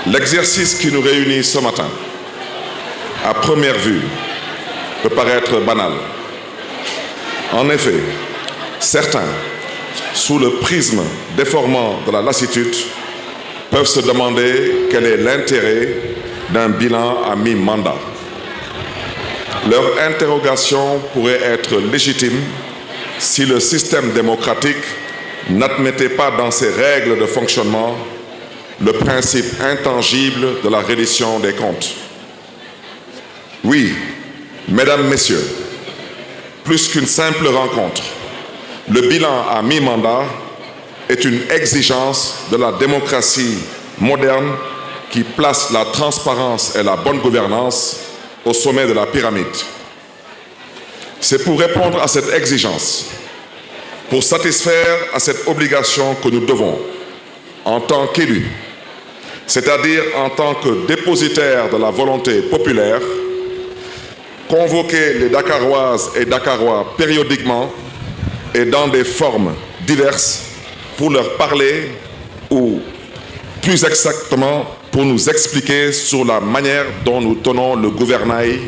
L'exercice qui nous réunit ce matin, à première vue, peut paraître banal. En effet, certains, sous le prisme déformant de la lassitude, peuvent se demander quel est l'intérêt d'un bilan à mi-mandat. Leur interrogation pourrait être légitime si le système démocratique n'admettait pas dans ses règles de fonctionnement le principe intangible de la reddition des comptes. Oui, mesdames, messieurs, plus qu'une simple rencontre, le bilan à mi-mandat est une exigence de la démocratie moderne qui place la transparence et la bonne gouvernance au sommet de la pyramide. C'est pour répondre à cette exigence, pour satisfaire à cette obligation que nous devons, en tant qu'élus, c'est-à-dire en tant que dépositaires de la volonté populaire, convoquer les Dakaroises et Dakarois périodiquement et dans des formes diverses pour leur parler ou, plus exactement, pour nous expliquer sur la manière dont nous tenons le gouvernail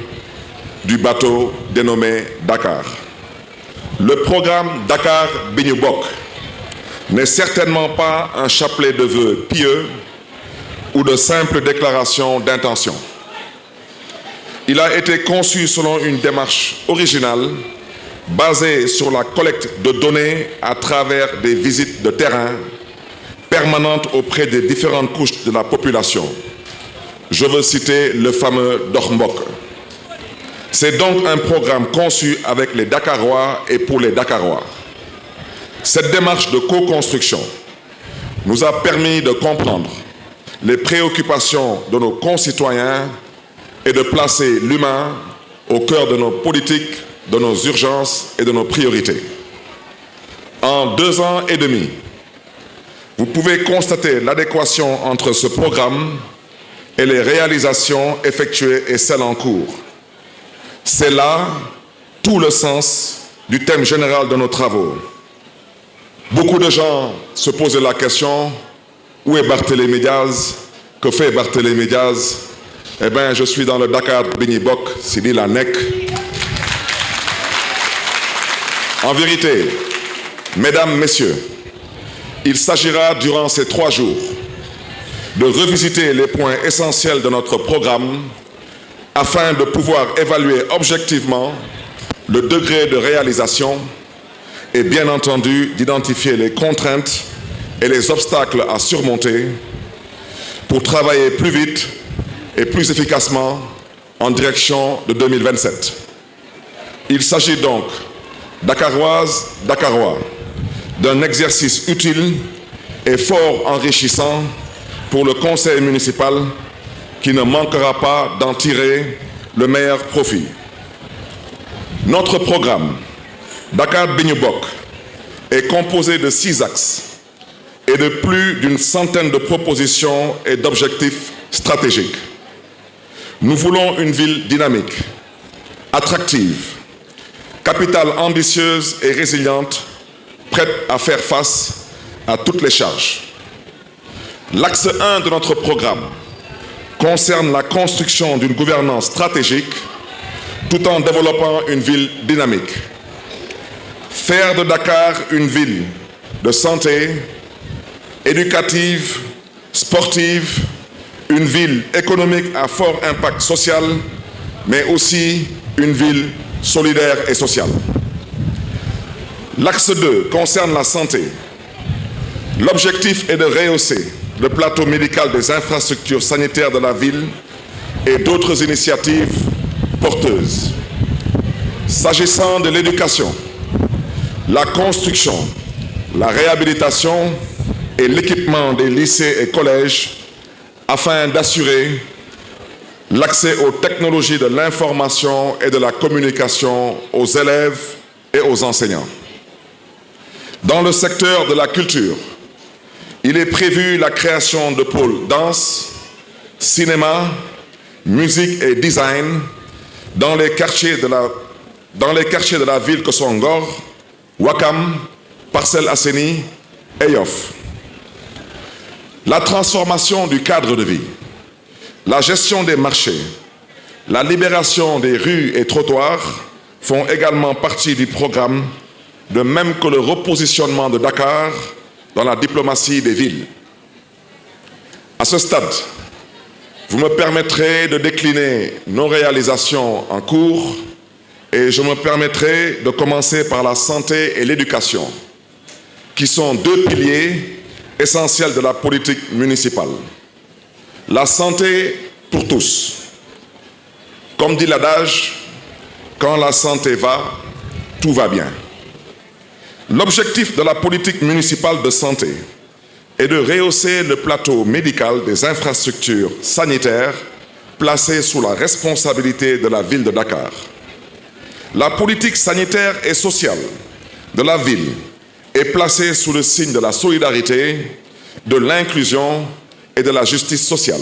du bateau dénommé Dakar. Le programme Dakar bi ñu bokk n'est certainement pas un chapelet de vœux pieux ou de simples déclarations d'intention. Il a été conçu selon une démarche originale basée sur la collecte de données à travers des visites de terrain permanentes auprès des différentes couches de la population. Je veux citer le fameux Dox Mbokk. C'est donc un programme conçu avec les Dakarois et pour les Dakarois. Cette démarche de co-construction nous a permis de comprendre les préoccupations de nos concitoyens et de placer l'humain au cœur de nos politiques, de nos urgences et de nos priorités. En 2 ans et demi, vous pouvez constater l'adéquation entre ce programme et les réalisations effectuées et celles en cours. C'est là tout le sens du thème général de nos travaux. Beaucoup de gens se posaient la question: où est Barthélémy Diaz? Que fait Barthélémy Diaz? Eh bien, je suis dans le Dakar bi ñu bokk, Sidi la nekk. En vérité, mesdames, messieurs, il s'agira durant ces 3 jours de revisiter les points essentiels de notre programme afin de pouvoir évaluer objectivement le degré de réalisation et bien entendu d'identifier les contraintes et les obstacles à surmonter pour travailler plus vite et plus efficacement en direction de 2027. Il s'agit donc, Dakaroises, Dakarois, d'un exercice utile et fort enrichissant pour le conseil municipal qui ne manquera pas d'en tirer le meilleur profit. Notre programme, Dakar bi ñu bokk, est composé de 6 axes et de plus d'une centaine de propositions et d'objectifs stratégiques. Nous voulons une ville dynamique, attractive, capitale ambitieuse et résiliente, prête à faire face à toutes les charges. L'axe 1 de notre programme concerne la construction d'une gouvernance stratégique tout en développant une ville dynamique. Faire de Dakar une ville de santé, éducative, sportive, une ville économique à fort impact social, mais aussi une ville solidaire et sociale. L'axe 2 concerne la santé. L'objectif est de rehausser le plateau médical des infrastructures sanitaires de la ville et d'autres initiatives porteuses. S'agissant de l'éducation, la construction, la réhabilitation et l'équipement des lycées et collèges afin d'assurer l'accès aux technologies de l'information et de la communication aux élèves et aux enseignants. Dans le secteur de la culture, il est prévu la création de pôles danse, cinéma, musique et design dans les quartiers de la ville que sont Ngor, Ouakam, Parcelles Assainies et Yoff. La transformation du cadre de vie la gestion des marchés, la libération des rues et trottoirs font également partie du programme, de même que le repositionnement de Dakar dans la diplomatie des villes. À ce stade, vous me permettrez de décliner nos réalisations en cours et je me permettrai de commencer par la santé et l'éducation, qui sont deux piliers essentiels de la politique municipale. La santé pour tous. Comme dit l'adage, quand la santé va, tout va bien. L'objectif de la politique municipale de santé est de rehausser le plateau médical des infrastructures sanitaires placées sous la responsabilité de la ville de Dakar. La politique sanitaire et sociale de la ville est placée sous le signe de la solidarité, de l'inclusion et de la justice sociale.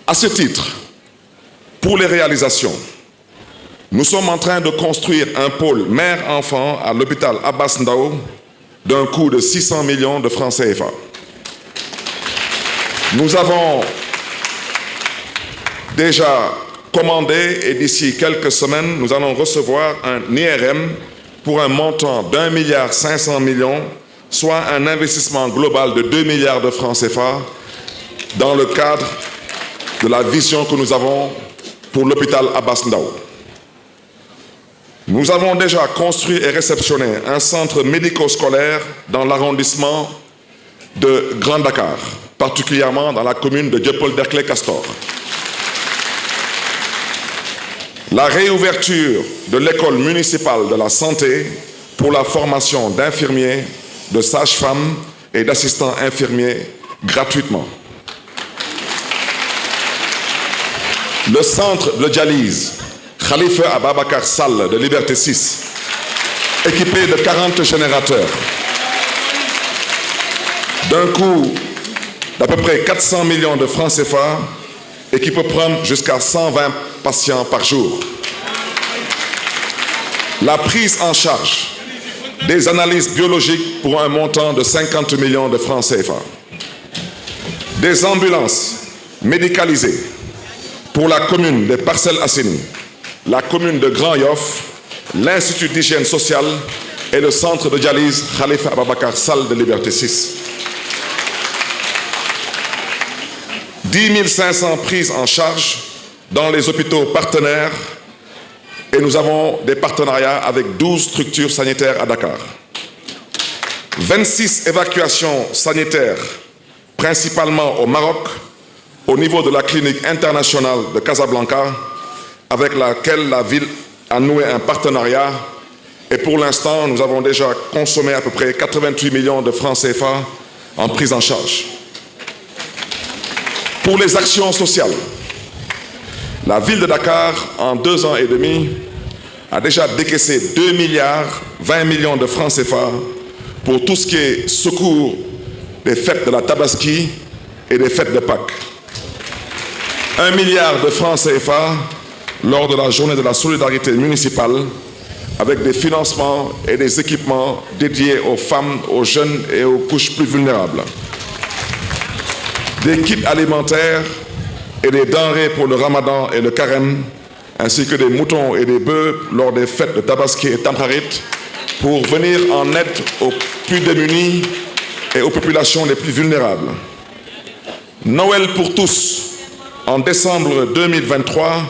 À ce titre, pour les réalisations, nous sommes en train de construire un pôle mère-enfant à l'hôpital Abbas Ndao d'un coût de 600 millions de francs CFA. Nous avons déjà commandé et d'ici quelques semaines, nous allons recevoir un IRM pour un montant d'1,5 milliard, soit un investissement global de 2 milliards de francs CFA dans le cadre de la vision que nous avons pour l'hôpital Abbas Ndao. Nous avons déjà construit et réceptionné un centre médico-scolaire dans l'arrondissement de Grand Dakar, particulièrement dans la commune de Dieuppeul-Derklé-Castor. La réouverture de l'école municipale de la santé pour la formation d'infirmiers, de sages-femmes et d'assistants infirmiers gratuitement. Le centre de dialyse Khalifa Ababakar Sall de Liberté 6, équipé de 40 générateurs, d'un coût d'à peu près 400 millions de francs CFA et qui peut prendre jusqu'à 120 patients par jour. La prise en charge des analyses biologiques pour un montant de 50 millions de francs CFA. Des ambulances médicalisées pour la commune des Parcelles Assainies, la commune de Grand Yoff, l'Institut d'hygiène sociale et le centre de dialyse Khalifa Ababakar Sall de Liberté 6. 10 500 prises en charge dans les hôpitaux partenaires et nous avons des partenariats avec 12 structures sanitaires à Dakar. 26 évacuations sanitaires, principalement au Maroc, au niveau de la clinique internationale de Casablanca, avec laquelle la ville a noué un partenariat. Et pour l'instant, nous avons déjà consommé à peu près 88 millions de francs CFA en prise en charge. Pour les actions sociales, la ville de Dakar, en 2 ans et demi, a déjà décaissé 2 milliards 20 millions de francs CFA pour tout ce qui est secours des fêtes de la Tabaski et des fêtes de Pâques. 1 milliard de francs CFA lors de la journée de la solidarité municipale avec des financements et des équipements dédiés aux femmes, aux jeunes et aux couches plus vulnérables. Des kits alimentaires et des denrées pour le ramadan et le carême, ainsi que des moutons et des bœufs lors des fêtes de Tabaski et Tamkharit pour venir en aide aux plus démunis et aux populations les plus vulnérables. Noël pour tous, en décembre 2023,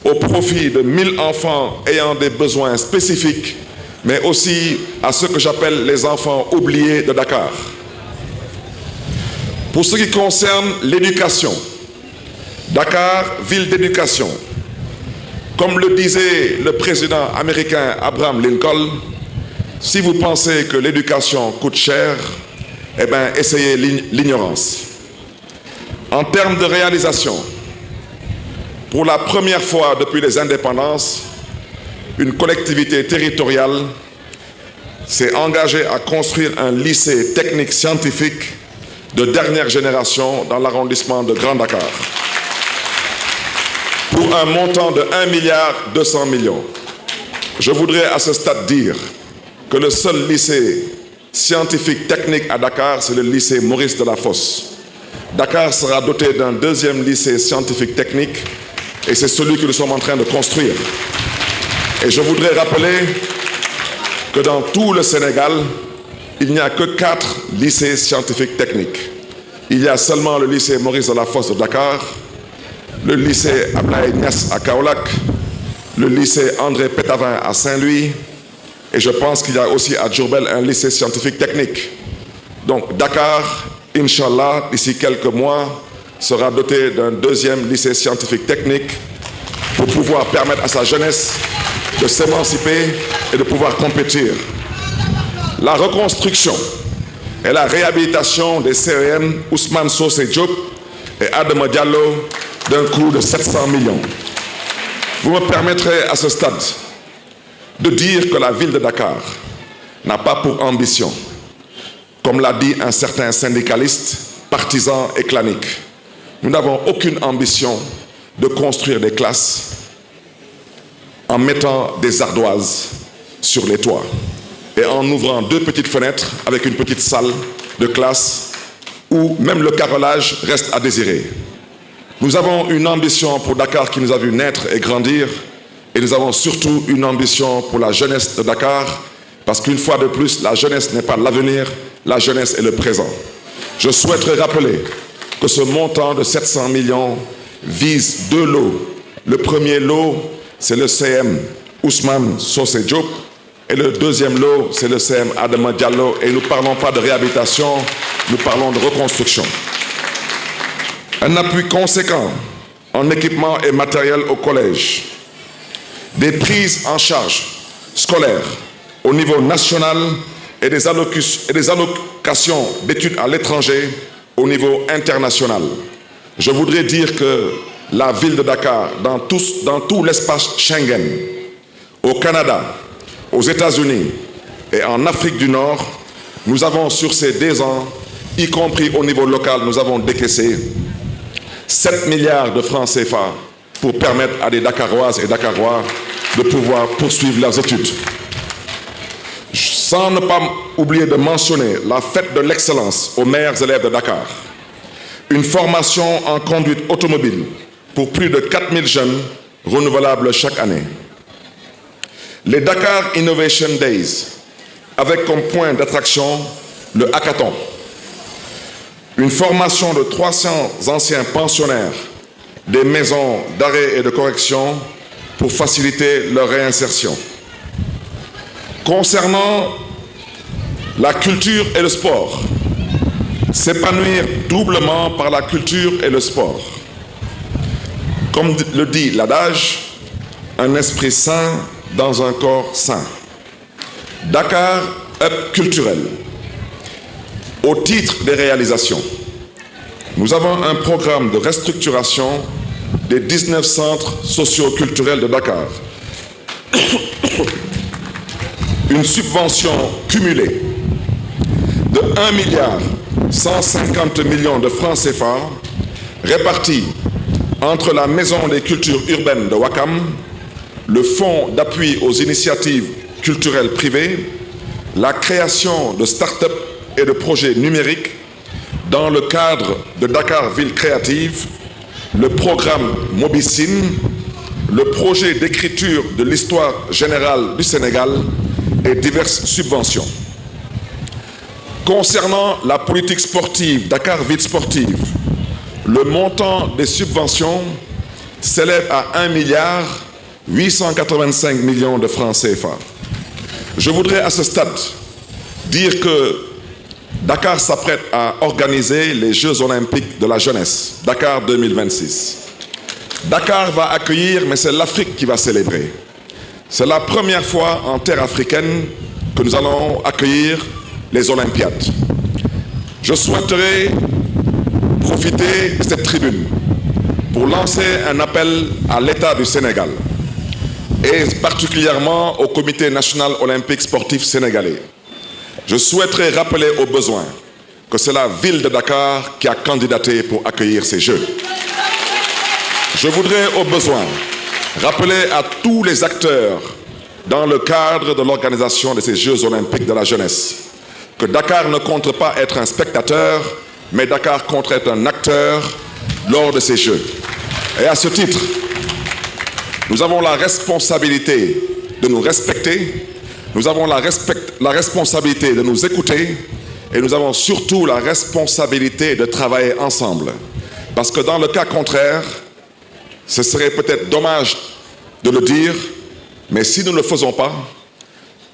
au profit de 1000 enfants ayant des besoins spécifiques, mais aussi à ceux que j'appelle les enfants oubliés de Dakar. Pour ce qui concerne l'éducation, Dakar, ville d'éducation. Comme le disait le président américain Abraham Lincoln, si vous pensez que l'éducation coûte cher, eh bien, essayez l'ignorance. En termes de réalisation, pour la première fois depuis les indépendances, une collectivité territoriale s'est engagée à construire un lycée technique scientifique de dernière génération dans l'arrondissement de Grand Dakar pour un montant de 1,2 milliard. Je voudrais à ce stade dire que le seul lycée scientifique technique à Dakar, c'est le lycée Maurice Delafosse. Dakar sera doté d'un deuxième lycée scientifique technique et c'est celui que nous sommes en train de construire. Et je voudrais rappeler que dans tout le Sénégal, il n'y a que 4 lycées scientifiques techniques. Il y a seulement le lycée Maurice Delafosse de Dakar, le lycée Abdoulaye Niasse à Kaolack, le lycée André Pétavin à Saint-Louis, et je pense qu'il y a aussi à Diourbel un lycée scientifique technique. Donc Dakar, Inch'Allah, d'ici quelques mois, sera doté d'un deuxième lycée scientifique technique pour pouvoir permettre à sa jeunesse de s'émanciper et de pouvoir compétir. La reconstruction et la réhabilitation des CEM Ousmane Socé Diop et Adama Diallo d'un coût de 700 millions. Vous me permettrez à ce stade de dire que la ville de Dakar n'a pas pour ambition, comme l'a dit un certain syndicaliste, partisan et clanique. Nous n'avons aucune ambition de construire des classes en mettant des ardoises sur les toits et en ouvrant 2 petites fenêtres avec une petite salle de classe où même le carrelage reste à désirer. Nous avons une ambition pour Dakar qui nous a vu naître et grandir, et nous avons surtout une ambition pour la jeunesse de Dakar, parce qu'une fois de plus, la jeunesse n'est pas l'avenir, la jeunesse est le présent. Je souhaiterais rappeler que ce montant de 700 millions vise 2 lots. Le premier lot, c'est le CM Ousmane Socé Diop, et le deuxième lot, c'est le CM Adama Diallo, et nous ne parlons pas de réhabilitation, nous parlons de reconstruction. Un appui conséquent en équipement et matériel au collège, des prises en charge scolaires au niveau national et des allocations d'études à l'étranger au niveau international. Je voudrais dire que la ville de Dakar, dans tout l'espace Schengen, au Canada, aux États-Unis et en Afrique du Nord, nous avons sur ces 2 ans, y compris au niveau local, nous avons décaissé 7 milliards de francs CFA pour permettre à des Dakaroises et Dakarois de pouvoir poursuivre leurs études. Sans ne pas oublier de mentionner la fête de l'excellence aux meilleurs élèves de Dakar, une formation en conduite automobile pour plus de 4000 jeunes renouvelables chaque année. Les Dakar Innovation Days, avec comme point d'attraction le hackathon. Une formation de 300 anciens pensionnaires des maisons d'arrêt et de correction pour faciliter leur réinsertion. Concernant la culture et le sport, s'épanouir doublement par la culture et le sport. Comme le dit l'adage, un esprit sain dans un corps sain. Dakar Hub culturel. Au titre des réalisations, nous avons un programme de restructuration des 19 centres socio-culturels de Dakar. Une subvention cumulée de 1,150 milliard de francs CFA répartie entre la Maison des cultures urbaines de Ouakam, le Fonds d'appui aux initiatives culturelles privées, la création de start-up et de projets numériques dans le cadre de Dakar Ville Créative, le programme Mobicine, le projet d'écriture de l'histoire générale du Sénégal et diverses subventions. Concernant la politique sportive Dakar Ville Sportive, le montant des subventions s'élève à 1,885 milliard de francs CFA. Je voudrais à ce stade dire que Dakar s'apprête à organiser les Jeux olympiques de la jeunesse, Dakar 2026. Dakar va accueillir, mais c'est l'Afrique qui va célébrer. C'est la première fois en terre africaine que nous allons accueillir les Olympiades. Je souhaiterais profiter de cette tribune pour lancer un appel à l'État du Sénégal et particulièrement au Comité national olympique sportif sénégalais. Je souhaiterais rappeler au besoin que c'est la ville de Dakar qui a candidaté pour accueillir ces Jeux. Je voudrais au besoin rappeler à tous les acteurs dans le cadre de l'organisation de ces Jeux olympiques de la jeunesse que Dakar ne compte pas être un spectateur, mais Dakar compte être un acteur acteurs lors de ces Jeux. Et à ce titre, nous avons la responsabilité de nous respecter, nous avons la responsabilité de nous écouter et nous avons surtout la responsabilité de travailler ensemble. Parce que dans le cas contraire, ce serait peut-être dommage de le dire, mais si nous ne le faisons pas,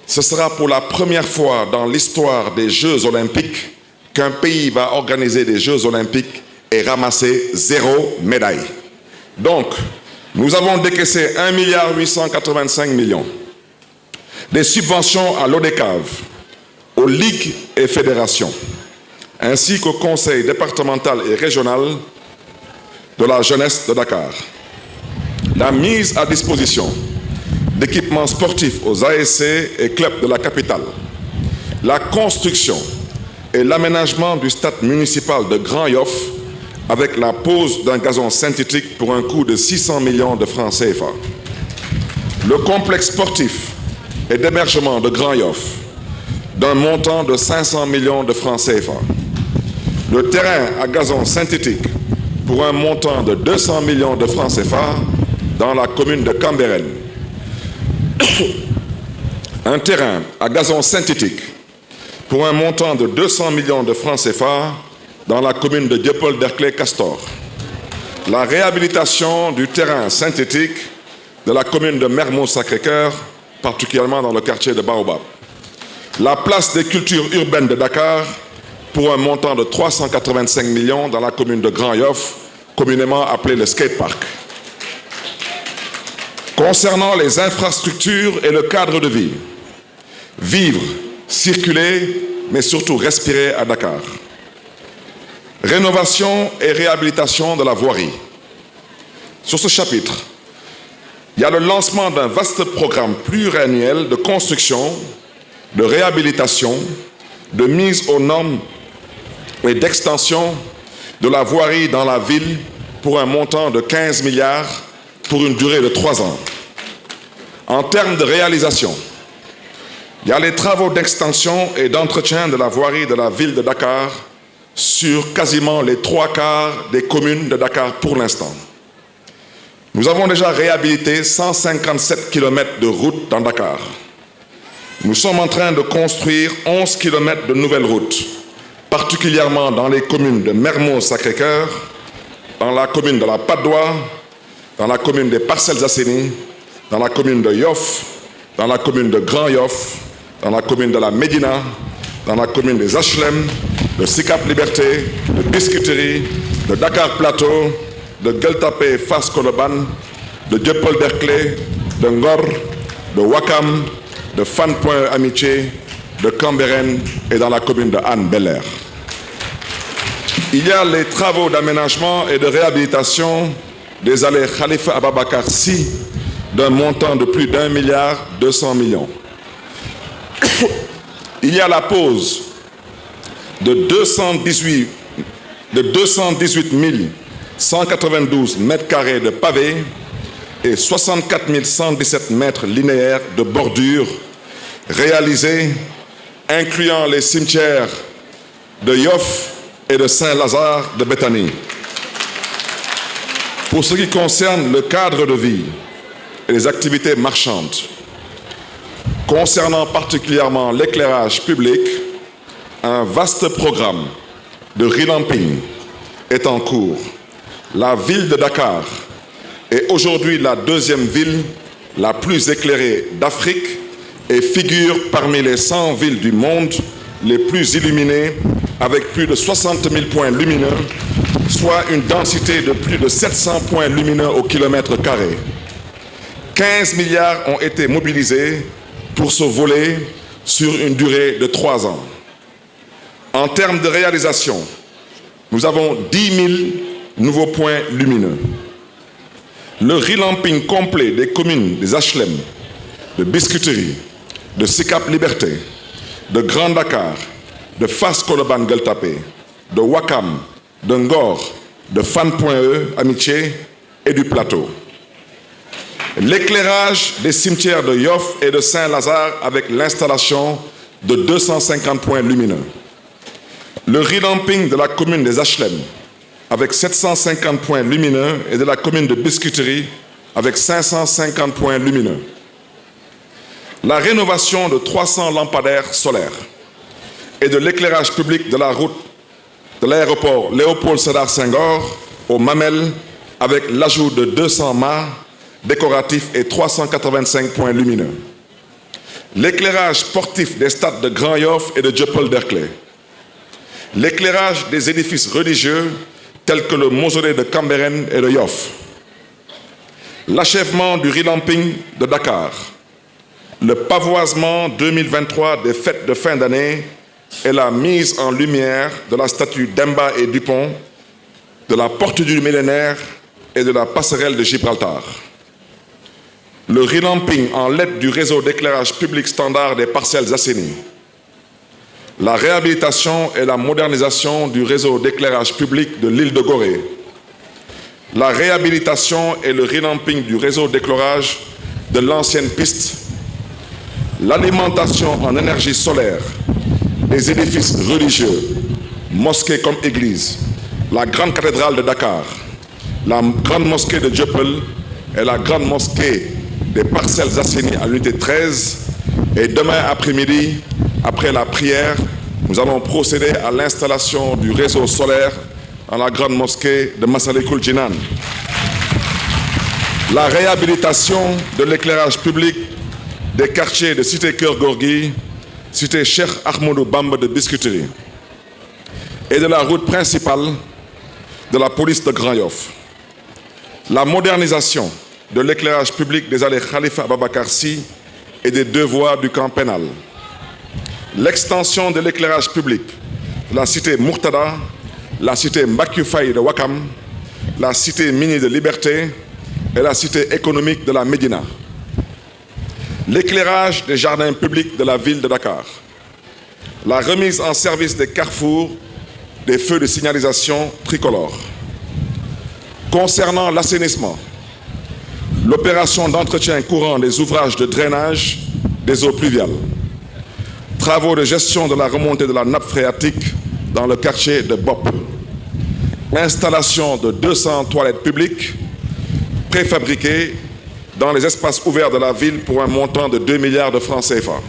ce sera pour la première fois dans l'histoire des Jeux Olympiques qu'un pays va organiser des Jeux Olympiques et ramasser 0 médaille. Donc, nous avons décaissé 1,885 milliard des subventions à l'ODECAV, aux ligues et fédérations, ainsi qu'au conseil départemental et régional de la jeunesse de Dakar. La mise à disposition d'équipements sportifs aux ASC et clubs de la capitale, la construction et l'aménagement du stade municipal de Grand Yoff avec la pose d'un gazon synthétique pour un coût de 600 millions de francs CFA. Le complexe sportif et d'hébergement de Grand Yoff d'un montant de 500 millions de francs CFA. Le terrain à gazon synthétique pour un montant de 200 millions de francs CFA dans la commune de Cambérène. Un terrain à gazon synthétique pour un montant de 200 millions de francs CFA dans la commune de Dieuppeul-Derklé-Castor. La réhabilitation du terrain synthétique de la commune de Mermoz-Sacré-Cœur, particulièrement dans le quartier de Baobab. La place des cultures urbaines de Dakar pour un montant de 385 millions dans la commune de Grand Yoff, communément appelée le skatepark. Concernant les infrastructures et le cadre de vie, vivre, circuler, mais surtout respirer à Dakar. Rénovation et réhabilitation de la voirie. Sur ce chapitre, il y a le lancement d'un vaste programme pluriannuel de construction, de réhabilitation, de mise aux normes et d'extension de la voirie dans la ville pour un montant de 15 milliards pour une durée de 3 ans. En termes de réalisation, il y a les travaux d'extension et d'entretien de la voirie de la ville de Dakar sur quasiment les 3/4 des communes de Dakar pour l'instant. Nous avons déjà réhabilité 157 km de routes dans Dakar. Nous sommes en train de construire 11 km de nouvelles routes, particulièrement dans les communes de Mermoz-Sacré-Cœur, dans la commune de la Patte d'Oie, dans la commune des Parcelles Assainies, dans la commune de Yoff, dans la commune de Grand Yoff, dans la commune de la Médina, dans la commune des HLM, de Sicap Liberté, de Biscuiterie, de Dakar Plateau, de Gueule Tapée Fass Colobane, de Dieuppeul-Derklé, de Ngor, de Ouakam, de Fann Point Amitié, de Cambérène et dans la commune de Hann Bel-Air. Il y a les travaux d'aménagement et de réhabilitation des allées Khalifa Ababacar Sy d'un montant de plus d'1,2 milliard. Il y a la pose de 218 192 mètres carrés de pavés et 64 117 mètres linéaires de bordure réalisés, incluant les cimetières de Yoff et de Saint-Lazare de Béthanie. Pour ce qui concerne le cadre de vie et les activités marchandes, concernant particulièrement l'éclairage public, un vaste programme de revamping est en cours. La ville de Dakar est aujourd'hui la deuxième ville la plus éclairée d'Afrique et figure parmi les 100 villes du monde les plus illuminées avec plus de 60 000 points lumineux, soit une densité de plus de 700 points lumineux au kilomètre carré. 15 milliards ont été mobilisés pour ce volet sur une durée de 3 ans. En termes de réalisation, nous avons 10 000 nouveaux points lumineux. Le relamping complet des communes des HLM, de Biscuiterie, de Sicap Liberté, de Grand Dakar, de Fass Colobane Gueule Tapée, de Ouakam, de Ngor, de Fann Point Amitié et du Plateau. L'éclairage des cimetières de Yoff et de Saint-Lazare avec l'installation de 250 points lumineux. Le revamping de la commune des HLM avec 750 points lumineux et de la commune de Biscuiterie avec 550 points lumineux. La rénovation de 300 lampadaires solaires et de l'éclairage public de la route de l'aéroport Léopold Sédar Senghor au Mamel avec l'ajout de 200 mâts décoratifs et 385 points lumineux. L'éclairage sportif des stades de Grand Yoff et de Dieuppeul-Derklé. L'éclairage des édifices religieux tels que le mausolée de Cambérène et de Yoff. L'achèvement du revamping de Dakar. Le pavoisement 2023 des fêtes de fin d'année et la mise en lumière de la statue d'Emba et Dupont, de la porte du millénaire et de la passerelle de Gibraltar. Le revamping en LED du réseau d'éclairage public standard des parcelles assainies. La réhabilitation et la modernisation du réseau d'éclairage public de l'île de Gorée. La réhabilitation et le revamping du réseau d'éclairage de l'ancienne piste. L'alimentation en énergie solaire des édifices religieux, mosquées comme églises, la grande cathédrale de Dakar, la grande mosquée de Dieuppeul et la grande mosquée des parcelles assainies à l'unité 13. Et demain après-midi, après la prière, nous allons procéder à l'installation du réseau solaire dans la grande mosquée de Massalikul Jinan. La réhabilitation de l'éclairage public des quartiers de Cité Keur Gorgui, Cité Cheikh Ahmadou Bamba de Biscuiterie et de la route principale de la police de Grand Yoff. La modernisation de l'éclairage public des allées Khalifa Ababacar Sy et des deux voies du camp pénal. L'extension de l'éclairage public de la cité Murtada, la cité Mbacké Faye de Ouakam, la cité mini de Liberté et la cité économique de la Médina. L'éclairage des jardins publics de la ville de Dakar. La remise en service des carrefours des feux de signalisation tricolores. Concernant l'assainissement, l'opération d'entretien courant des ouvrages de drainage des eaux pluviales. Travaux de gestion de la remontée de la nappe phréatique dans le quartier de Bop. Installation de 200 toilettes publiques préfabriquées dans les espaces ouverts de la ville pour un montant de 2 milliards de francs CFA.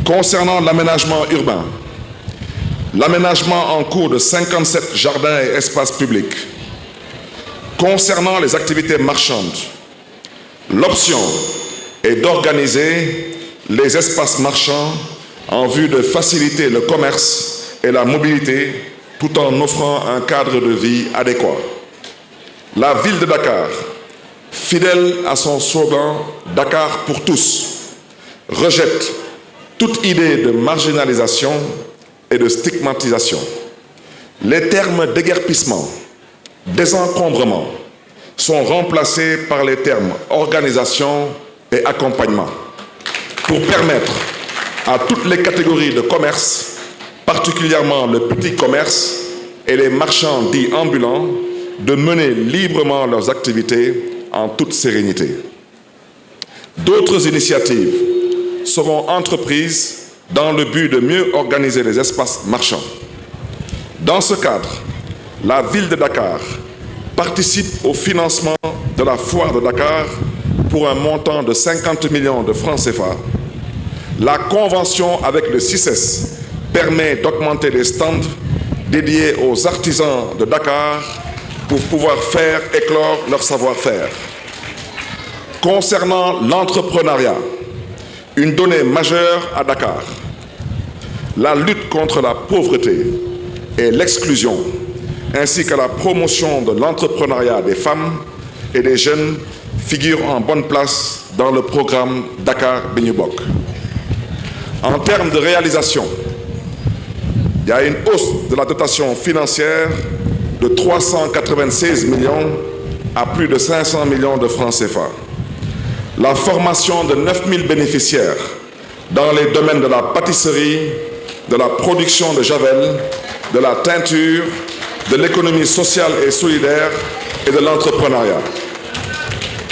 Concernant l'aménagement urbain, l'aménagement en cours de 57 jardins et espaces publics. Concernant les activités marchandes, l'option est d'organiser les espaces marchands en vue de faciliter le commerce et la mobilité tout en offrant un cadre de vie adéquat. La ville de Dakar, fidèle à son slogan « Dakar pour tous », rejette toute idée de marginalisation et de stigmatisation. Les termes déguerpissement, désencombrement sont remplacés par les termes organisation et accompagnement pour permettre à toutes les catégories de commerce, particulièrement le petit commerce et les marchands dits ambulants, de mener librement leurs activités en toute sérénité. D'autres initiatives seront entreprises dans le but de mieux organiser les espaces marchands. Dans ce cadre, la ville de Dakar participe au financement de la foire de Dakar pour un montant de 50 millions de francs CFA. La convention avec le CICES permet d'augmenter les stands dédiés aux artisans de Dakar pour pouvoir faire éclore leur savoir-faire. Concernant l'entrepreneuriat, une donnée majeure à Dakar, la lutte contre la pauvreté et l'exclusion, ainsi que la promotion de l'entrepreneuriat des femmes et des jeunes figurent en bonne place dans le programme Dakar Bi Ñu Bokk. En termes de réalisation, il y a une hausse de la dotation financière de 396 millions à plus de 500 millions de francs CFA. La formation de 9000 bénéficiaires dans les domaines de la pâtisserie, de la production de javel, de la teinture, de l'économie sociale et solidaire et de l'entrepreneuriat.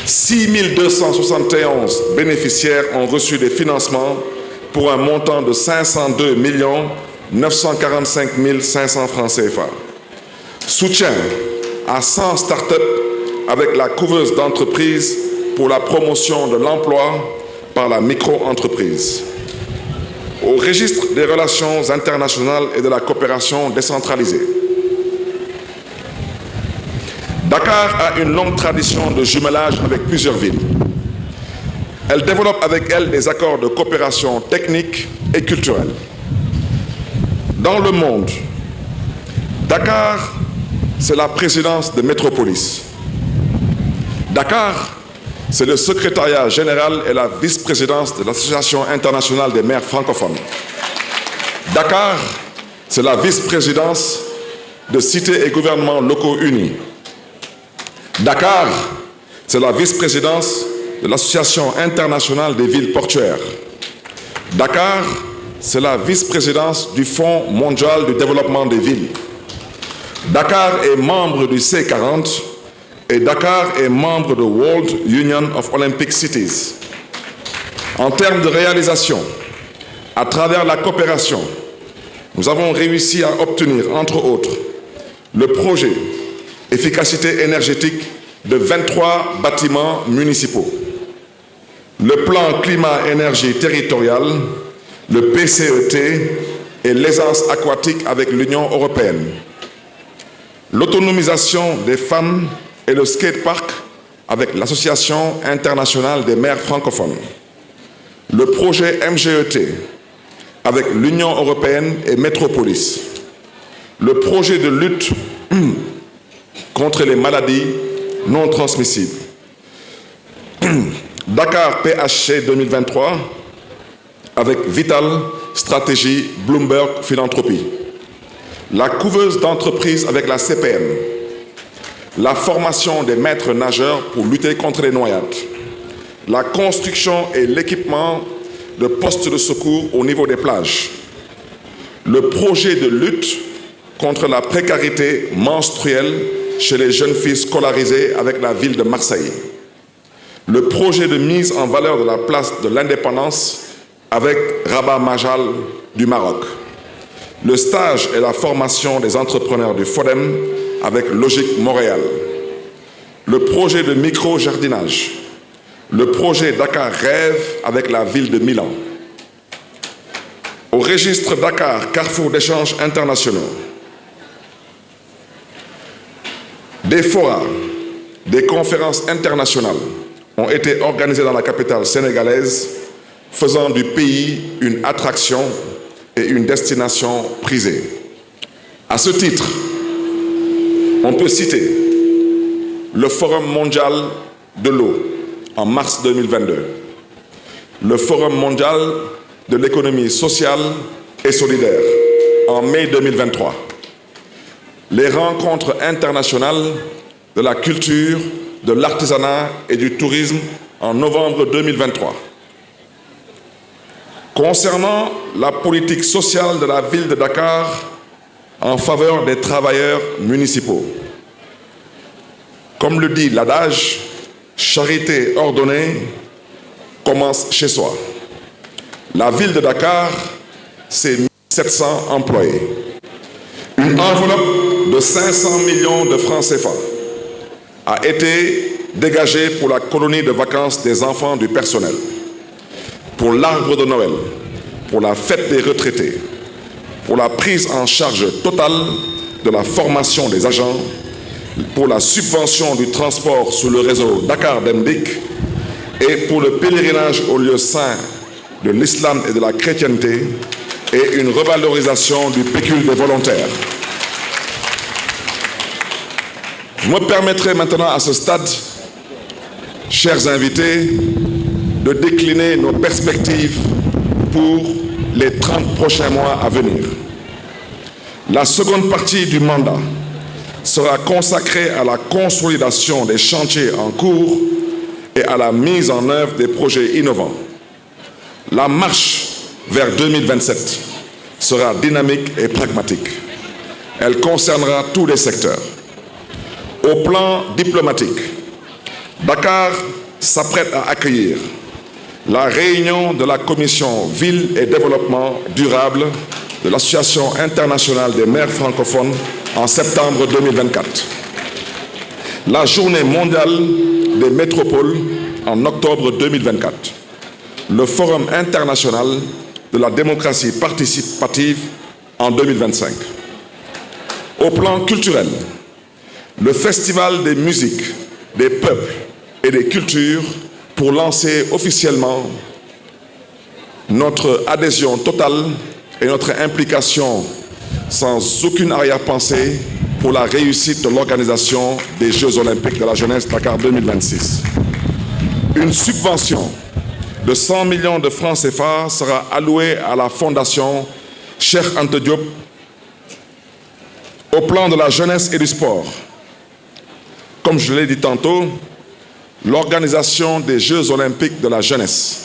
6271 bénéficiaires ont reçu des financements pour un montant de 502 945 500 francs CFA, Soutien à 100 startups avec la couveuse d'entreprise pour la promotion de l'emploi par la micro-entreprise. Au registre des relations internationales et de la coopération décentralisée. Dakar a une longue tradition de jumelage avec plusieurs villes. Elle développe avec elles des accords de coopération technique et culturelle. Dans le monde, Dakar, c'est la présidence de Métropolis. Dakar, c'est le secrétariat général et la vice-présidence de l'Association internationale des maires francophones. Dakar, c'est la vice-présidence de cités et gouvernements locaux unis. Dakar, c'est la vice-présidence de l'Association internationale des villes portuaires. Dakar, c'est la vice-présidence du Fonds mondial du développement des villes. Dakar est membre du C40 et Dakar est membre de World Union of Olympic Cities. En termes de réalisation, à travers la coopération, nous avons réussi à obtenir, entre autres, le projet efficacité énergétique de 23 bâtiments municipaux, le plan climat-énergie territorial, le PCET et l'aisance aquatique avec l'Union européenne, l'autonomisation des femmes et le skatepark avec l'Association internationale des maires francophones, le projet MGET avec l'Union européenne et Métropolis, le projet de lutte contre les maladies non transmissibles, Dakar PHC 2023 avec Vital Stratégie Bloomberg Philanthropie, la couveuse d'entreprise avec la CPM, la formation des maîtres nageurs pour lutter contre les noyades, la construction et l'équipement de postes de secours au niveau des plages, le projet de lutte contre la précarité menstruelle chez les jeunes filles scolarisées avec la ville de Marseille, le projet de mise en valeur de la place de l'indépendance avec Rabat Majal du Maroc, le stage et la formation des entrepreneurs du FODEM avec Logique Montréal, le projet de micro-jardinage, le projet Dakar Rêve avec la ville de Milan. Au registre Dakar, carrefour d'échanges internationaux, des forats, des conférences internationales ont été organisées dans la capitale sénégalaise, faisant du pays une attraction et une destination prisée. À ce titre, on peut citer le Forum mondial de l'eau en mars 2022, le Forum mondial de l'économie sociale et solidaire en mai 2023, les rencontres internationales de la culture, de l'artisanat et du tourisme en novembre 2023. Concernant la politique sociale de la ville de Dakar en faveur des travailleurs municipaux, comme le dit l'adage, charité ordonnée commence chez soi. La ville de Dakar, c'est 1700 employés. Une enveloppe de 500 millions de francs CFA a été dégagée pour la colonie de vacances des enfants du personnel, pour l'arbre de Noël, pour la fête des retraités, pour la prise en charge totale de la formation des agents, pour la subvention du transport sur le réseau Dakar Demdik et pour le pèlerinage aux lieux saints de l'islam et de la chrétienté et une revalorisation du pécule des volontaires. Je me permettrai maintenant à ce stade, chers invités, de décliner nos perspectives pour les 30 prochains mois à venir. La seconde partie du mandat sera consacrée à la consolidation des chantiers en cours et à la mise en œuvre des projets innovants. La marche vers 2027 sera dynamique et pragmatique. Elle concernera tous les secteurs. Au plan diplomatique, Dakar s'apprête à accueillir la réunion de la Commission Ville et Développement Durable de l'Association internationale des maires francophones en septembre 2024. La Journée mondiale des métropoles en octobre 2024. Le Forum international de la démocratie participative en 2025. Au plan culturel, le Festival des musiques, des peuples et des cultures pour lancer officiellement notre adhésion totale et notre implication sans aucune arrière-pensée pour la réussite de l'organisation des Jeux olympiques de la jeunesse Dakar 2026. Une subvention de 100 millions de francs CFA sera allouée à la Fondation Cheikh Anta Diop au plan de la jeunesse et du sport. Comme je l'ai dit tantôt, l'organisation des Jeux olympiques de la jeunesse.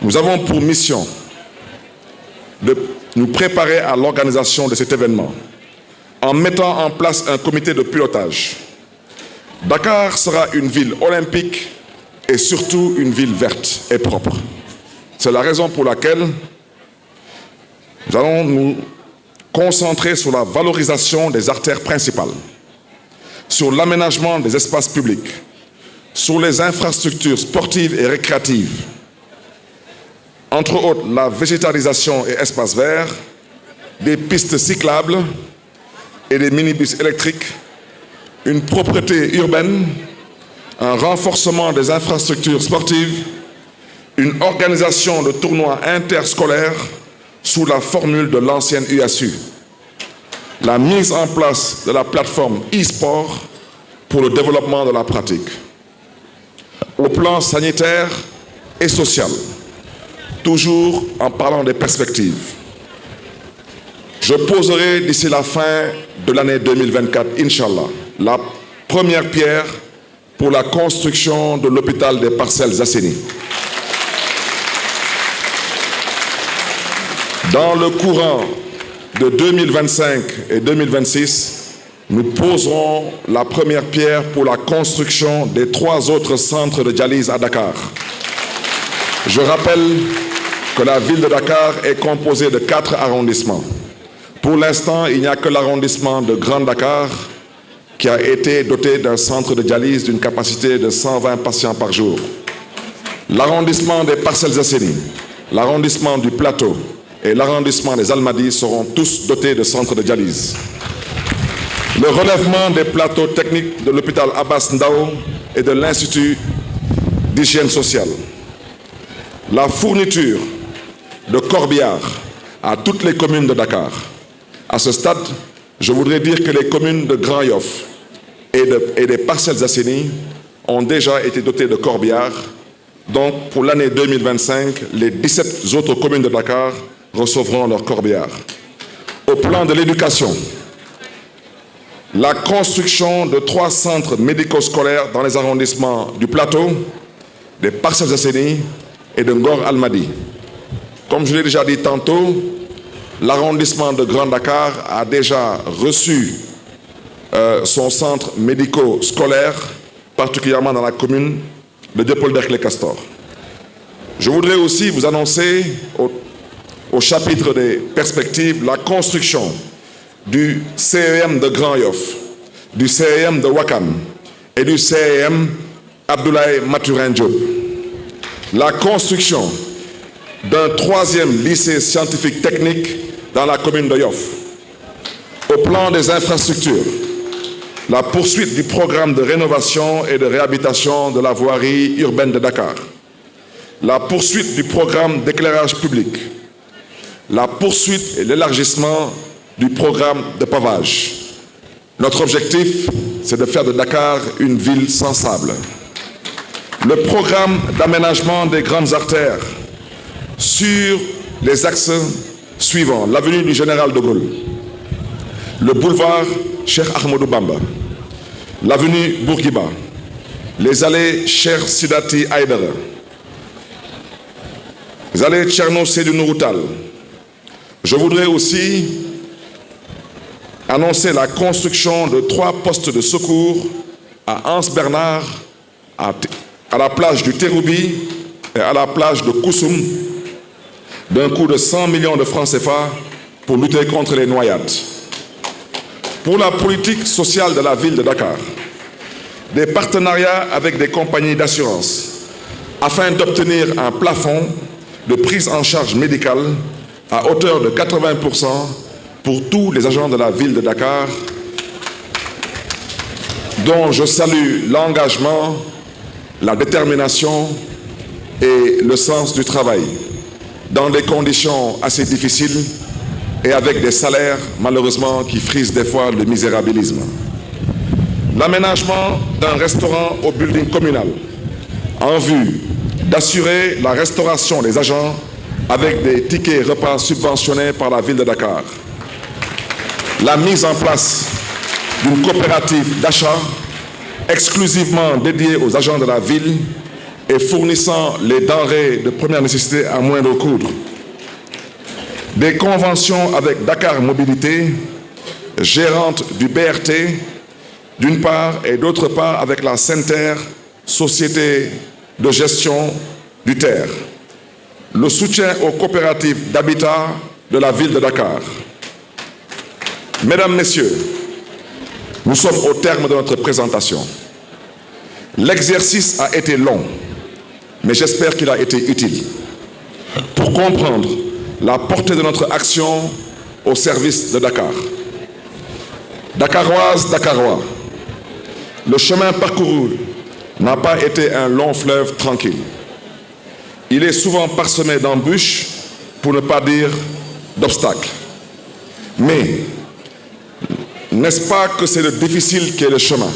Nous avons pour mission de nous préparer à l'organisation de cet événement en mettant en place un comité de pilotage. Dakar sera une ville olympique et surtout une ville verte et propre. C'est la raison pour laquelle nous allons nous concentrer sur la valorisation des artères principales, sur l'aménagement des espaces publics, sur les infrastructures sportives et récréatives, entre autres la végétalisation et espaces verts, des pistes cyclables et des minibus électriques, une propreté urbaine, un renforcement des infrastructures sportives, une organisation de tournois interscolaires sous la formule de l'ancienne USU, la mise en place de la plateforme e-sport pour le développement de la pratique. Au plan sanitaire et social, toujours en parlant des perspectives, je poserai d'ici la fin de l'année 2024, Inch'Allah, la première pierre pour la construction de l'hôpital des Parcelles Assainies. Dans le courant de 2025 et 2026, nous poserons la première pierre pour la construction des 3 autres centres de dialyse à Dakar. Je rappelle que la ville de Dakar est composée de 4 arrondissements. Pour l'instant, il n'y a que l'arrondissement de Grand Dakar qui a été doté d'un centre de dialyse d'une capacité de 120 patients par jour. L'arrondissement des Parcelles Assainies, l'arrondissement du Plateau et l'arrondissement des Almadies seront tous dotés de centres de dialyse. Le relèvement des plateaux techniques de l'hôpital Abbas Ndao et de l'Institut d'hygiène sociale. La fourniture de corbillards à toutes les communes de Dakar. À ce stade, je voudrais dire que les communes de Grand Yoff et des Parcelles Assainies ont déjà été dotées de corbillards. Donc, pour l'année 2025, les 17 autres communes de Dakar recevront leurs corbillards. Au plan de l'éducation, la construction de 3 centres médico-scolaires dans les arrondissements du Plateau, des Parcelles Assainies et de Ngor Almadi. Comme je l'ai déjà dit tantôt, l'arrondissement de Grand Dakar a déjà reçu son centre médico-scolaire, particulièrement dans la commune de Dieuppeul-Derklé-Castor. Je voudrais aussi vous annoncer, au chapitre des perspectives, la construction du CEM de Grand Yoff, du CEM de Ouakam et du CEM Abdoulaye Mathurin Diop. La construction d'un 3e lycée scientifique technique dans la commune de Yoff. Au plan des infrastructures, la poursuite du programme de rénovation et de réhabilitation de la voirie urbaine de Dakar, la poursuite du programme d'éclairage public, la poursuite et l'élargissement du programme de pavage. Notre objectif, c'est de faire de Dakar une ville sans sable. Le programme d'aménagement des grandes artères sur les axes suivants: l'avenue du Général de Gaulle, le boulevard Cheikh Ahmadou Bamba, l'avenue Bourguiba, les allées Cheikh Sidati Haïdara, les allées Thierno Seydou Nourou Tall. Je voudrais aussi annoncer la construction de 3 postes de secours à Anse-Bernard, à la plage du Terroubi et à la plage de Koussoum, d'un coût de 100 millions de francs CFA pour lutter contre les noyades. Pour la politique sociale de la ville de Dakar, des partenariats avec des compagnies d'assurance afin d'obtenir un plafond de prise en charge médicale à hauteur de 80% pour tous les agents de la ville de Dakar, dont je salue l'engagement, la détermination et le sens du travail, dans des conditions assez difficiles et avec des salaires, malheureusement, qui frisent des fois le misérabilisme. L'aménagement d'un restaurant au building communal en vue d'assurer la restauration des agents avec des tickets repas subventionnés par la ville de Dakar. La mise en place d'une coopérative d'achat exclusivement dédiée aux agents de la ville et fournissant les denrées de première nécessité à moindre coût. Des conventions avec Dakar Mobilité, gérante du BRT, d'une part, et d'autre part avec la Center, société de gestion du terre. Le soutien aux coopératives d'habitat de la ville de Dakar. Mesdames, Messieurs, nous sommes au terme de notre présentation. L'exercice a été long, mais j'espère qu'il a été utile pour comprendre la portée de notre action au service de Dakar. Dakaroises, Dakarois, le chemin parcouru n'a pas été un long fleuve tranquille. Il est souvent parsemé d'embûches, pour ne pas dire d'obstacles. Mais n'est-ce pas que c'est le difficile qui est le chemin?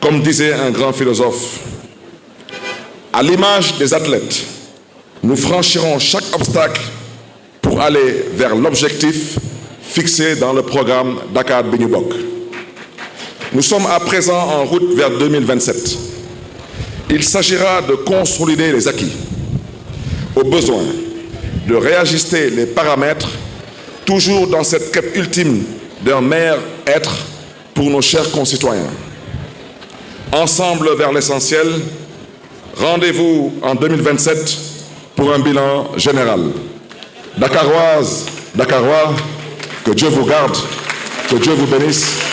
Comme disait un grand philosophe, à l'image des athlètes, nous franchirons chaque obstacle pour aller vers l'objectif fixé dans le programme Dakar bi ñu bokk. Nous sommes à présent en route vers 2027. Il s'agira de consolider les acquis, au besoin de réajuster les paramètres, toujours dans cette quête ultime d'un meilleur être pour nos chers concitoyens. Ensemble vers l'essentiel, rendez-vous en 2027 pour un bilan général. Dakaroises, Dakarois, que Dieu vous garde, que Dieu vous bénisse.